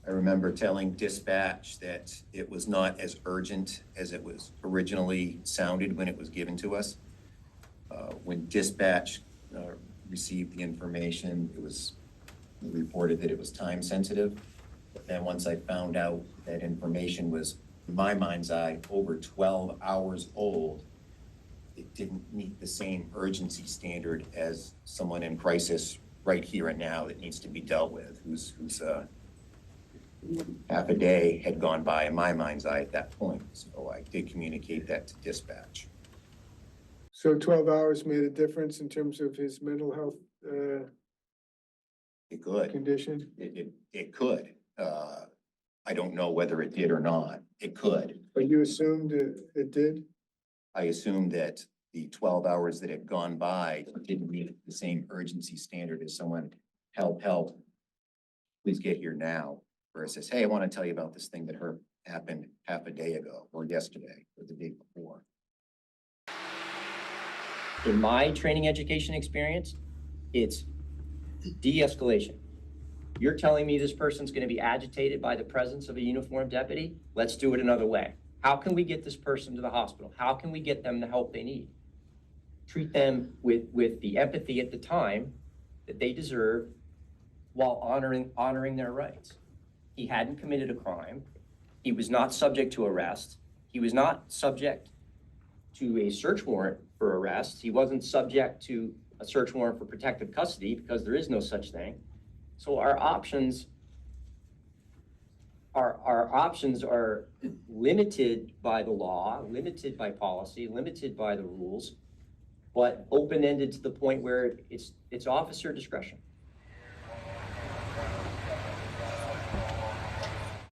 I remember telling dispatch that it was not as urgent as it was originally sounded when it was given to us. When dispatch received the information, it was reported that it was time sensitive. But then once I found out that information was, in my mind's eye, over 12 hours old, it didn't meet the same urgency standard as someone in crisis right here and now that needs to be dealt with, who's half a day had gone by in my mind's eye at that point. So I did communicate that to dispatch. So 12 hours made a difference in terms of his mental health It could. condition? It could. I don't know whether it did or not. It could. But you assumed it did? I assumed that the 12 hours that had gone by didn't meet the same urgency standard as someone, help, please get here now, versus, hey, I want to tell you about this thing that happened half a day ago, or yesterday, or the day before. In my training education experience, it's de-escalation. You're telling me this person's going to be agitated by the presence of a uniformed deputy? Let's do it another way. How can we get this person to the hospital? How can we get them the help they need? Treat them with the empathy at the time that they deserve while honoring their rights. He hadn't committed a crime. He was not subject to arrest. He was not subject to a search warrant for arrest. He wasn't subject to a search warrant for protective custody because there is no such thing. So our options are limited by the law, limited by policy, limited by the rules, but open-ended to the point where it's officer discretion.